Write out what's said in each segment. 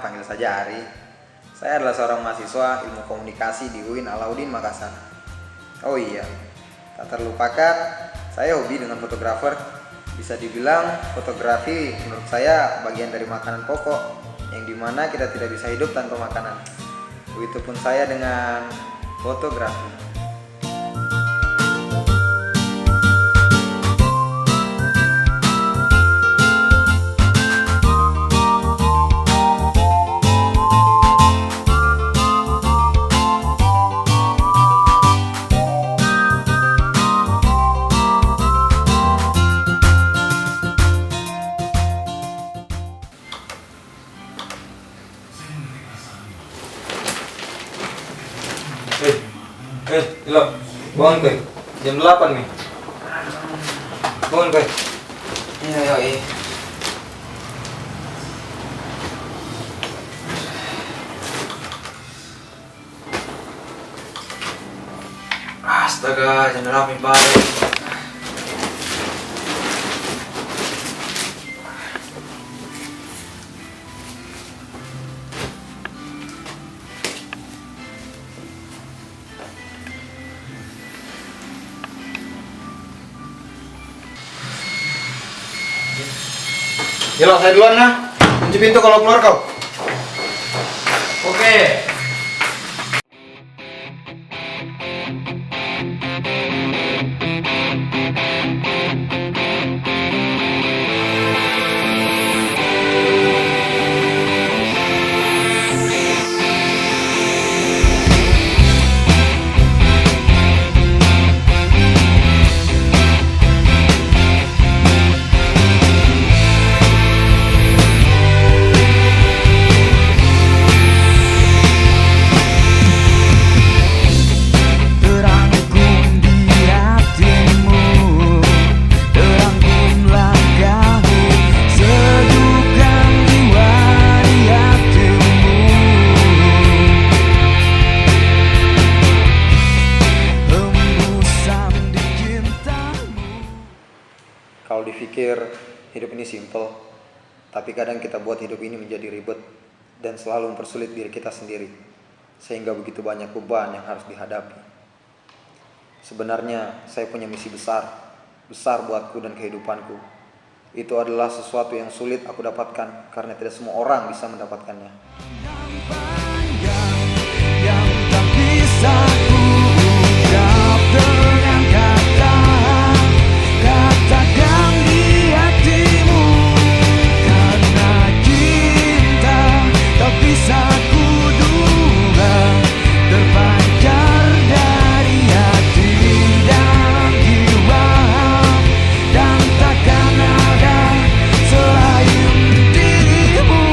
panggil saja Ari. Saya adalah seorang mahasiswa ilmu komunikasi di UIN Alauddin Makassar. Oh iya, tak terlupakan, saya hobi dengan fotografer. Bisa dibilang fotografi menurut saya bagian dari makanan pokok, yang dimana kita tidak bisa hidup tanpa makanan. Begitupun saya dengan fotografi. Hilo, bangun Koy. Jam 8 nih. Bangun Koy. Iya. Astaga, jam 8 pagi. Hilo, saya duluan nah. Kunci pintu kalau keluar kau. Oke. Kalau dipikir hidup ini simple, tapi kadang kita buat hidup ini menjadi ribet dan selalu mempersulit diri kita sendiri, sehingga begitu banyak beban yang harus dihadapi. Sebenarnya saya punya misi besar buatku dan kehidupanku. Itu adalah sesuatu yang sulit aku dapatkan karena tidak semua orang bisa mendapatkannya. Yang tak bisa ku ungkap dengan kata, katakan di hatimu, karena cinta tak bisa ku duga, terpancar dari hati dan jiwa, dan takkan ada selain dirimu.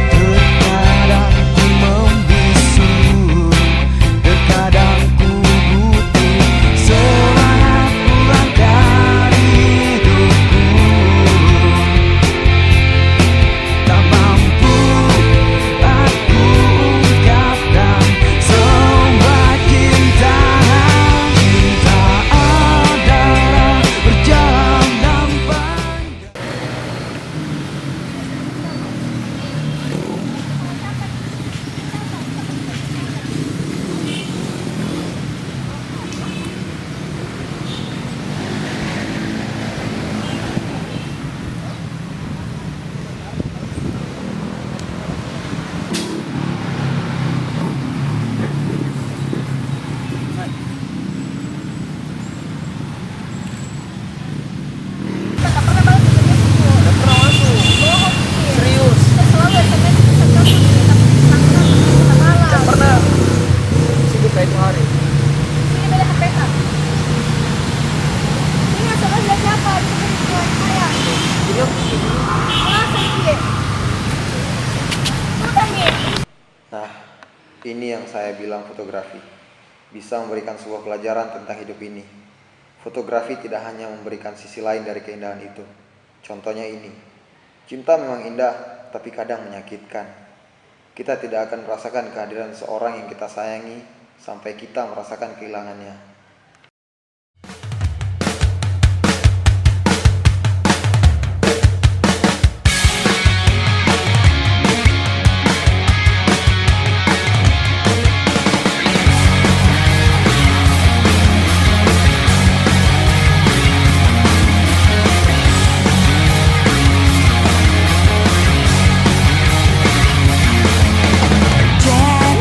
Terkadang ku membisu, terkadang ku butuh semangat pulang dari hidupku. Tak mampu aku ungkapkan semua cinta. Cinta adalah perjalanan panjang. Nah, ini yang saya bilang fotografi bisa memberikan sebuah pelajaran tentang hidup ini. Fotografi tidak hanya memberikan sisi lain dari keindahan itu. Contohnya ini, cinta memang indah, tapi kadang menyakitkan. Kita tidak akan merasakan kehadiran seorang yang kita sayangi sampai kita merasakan kehilangannya.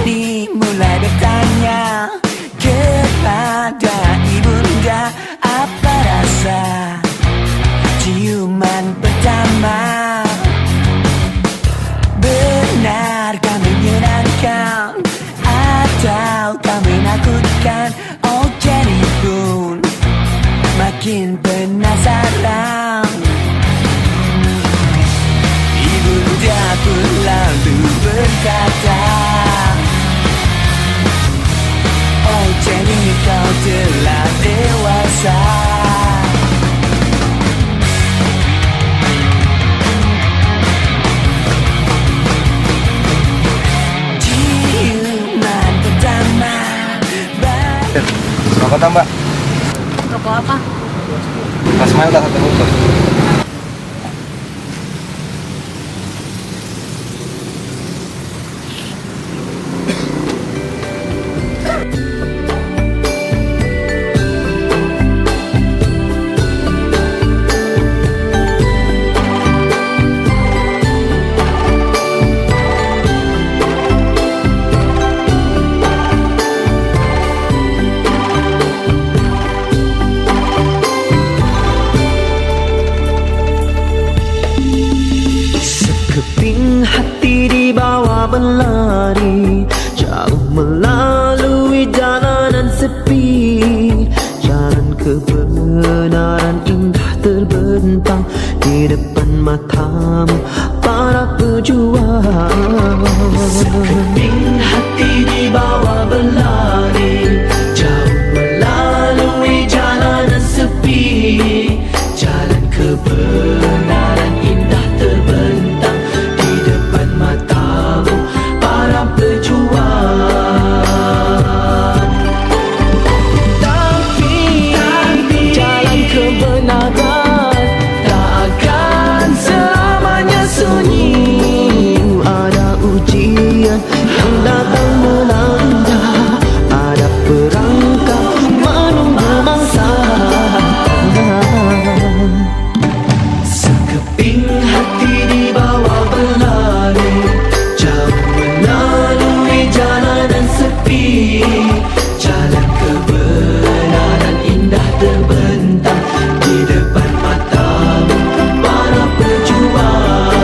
Jadi mulai bertanya kepada ibunda, apa rasa ciuman pertama? Benarkah menyenangkan ataukah menakutkan? Oh, jadi pun makin penasaran. Ibunda pun lalu berkata, oh, jadi kau telah dewasa. Ciuman pertama. Rokok tambah. Rokok apa? Mas Mail tak satu bungkus. Sekeping hati dibawa berlari, jauh melalui jalanan sepi. Jalan kebenaran indah terbentang di depan matamu, para pejuang. Sekeping hati dibawa berlari, jauh melalui jalanan sepi. Jalan kebenaran indah terbentang di depan matamu, para pejuang. Tapi jalan kebenaran tak akan selamanya sunyi. Ada ujian yang datang melanda, ada perangkap menunggu mangsa. Sekeping hati dibawa berlari, jauh melalui jalanan sepi. Jalan kebenaran indah terbentang di depan matamu, para pejuang.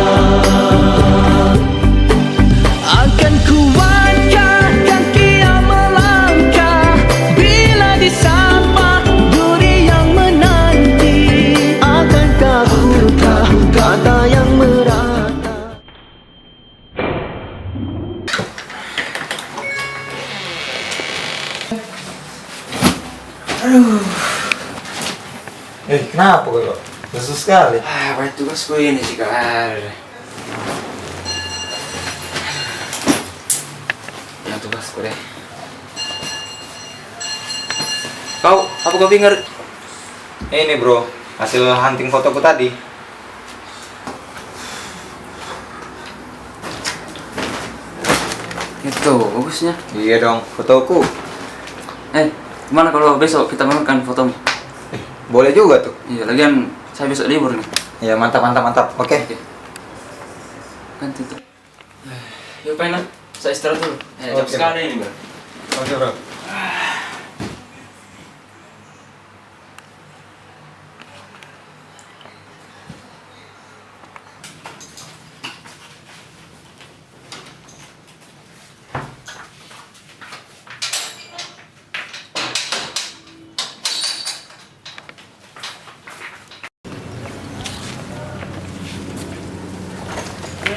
Akan kuatkan kaki yang melangkah bila disapa duri yang menanti. Akankah ku tahu kata yang merata? Kenapa kok? Susah sekali. Banyak tugasku ini sih, Kak. Banyak tugasku deh. Apa kau dengar? Ini bro, hasil hunting fotoku tadi. Itu bagusnya. Iya dong, fotoku. Gimana kalau besok kita makan fotomu? Boleh juga tuh. Iya, lagian saya besok libur nih. Ya mantap mantap mantap. Oke. Kan itu. Yuk, Pak, saya istirahat dulu. Jam Oke. sekali ini, Bro. Oke bro.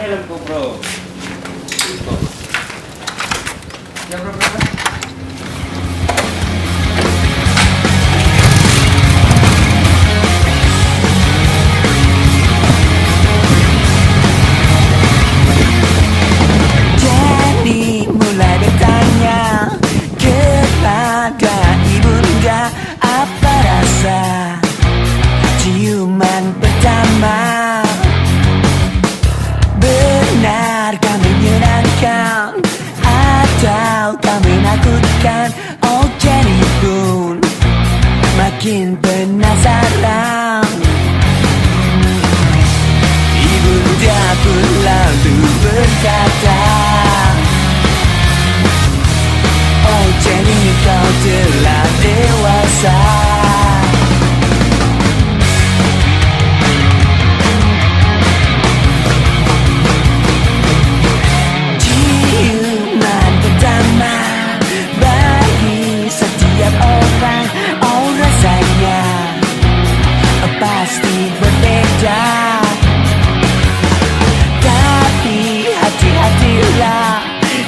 Helmku, Bro. Ya, Bro. berkata ciuman pertama bagi setiap orang, oh rasanya pasti berbeda. Tapi hati-hatilah,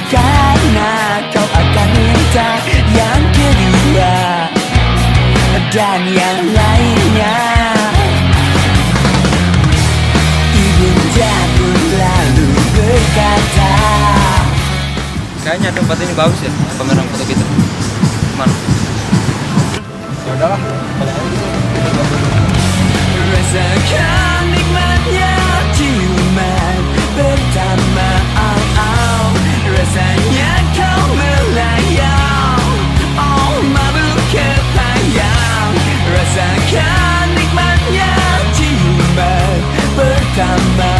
karena kau akan minta yang kedua dan yang lainnya. Ibunda pun lalu berkata, Kayaknya tempat ini bagus ya, pameran foto kita. Mana? Ya udahlah, pada hari itu kita rasakan nikmatnya ciuman pertama, rasanya kau melayang, oh mabuk kepayang. Rasakan nikmatnya ciuman pertama,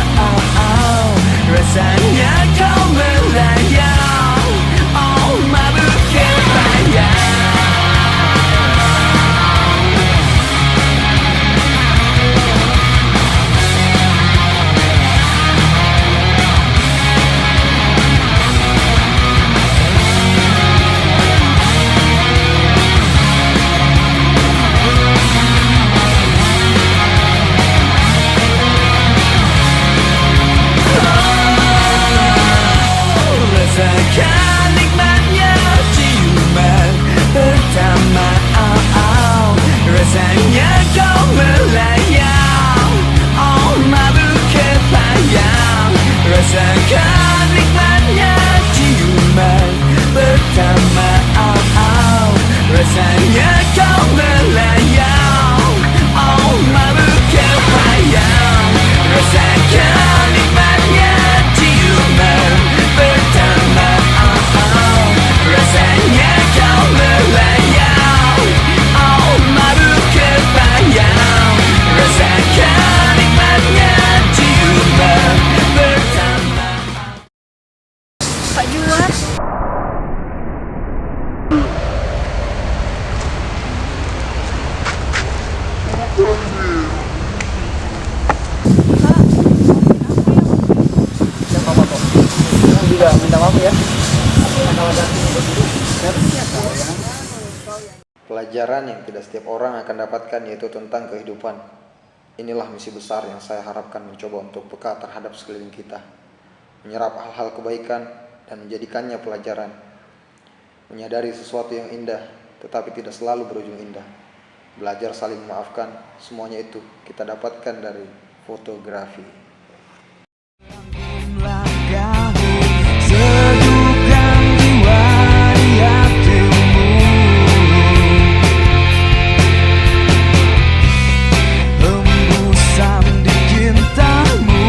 rasanya kau melayang, oh mabuk kepayang. Rasakan nikmatnya ciuman pertama, rasanya kau melayang, oh mabuk kepayang. Rasakan nikmatnya ciuman pertama, rasanya kau melayang, oh mabuk kepayang. Rasakan nikmatnya ciuman pertama, rasanya kau melayang, oh mabuk kepayang. Rasakan nikmatnya ciuman pertama. Pak Juar. Juga minta maaf ya. Pelajaran yang tidak setiap orang akan dapatkan yaitu tentang kehidupan. Inilah misi besar yang saya harapkan mencoba untuk peka terhadap sekeliling kita, menyerap hal-hal kebaikan dan menjadikannya pelajaran, menyadari sesuatu yang indah tetapi tidak selalu berujung indah, belajar saling memaafkan. Semuanya itu kita dapatkan dari fotografi. Sedukan jiwa hatimu, hembusan di cintamu,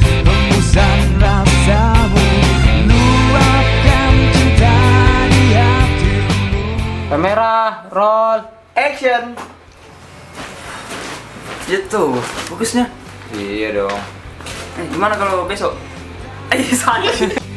hembusan rasamu, luapkan cinta di hatimu. Kamera, roll, action. Gitu, bagusnya. Iya dong. Gimana kalau besok? Salah.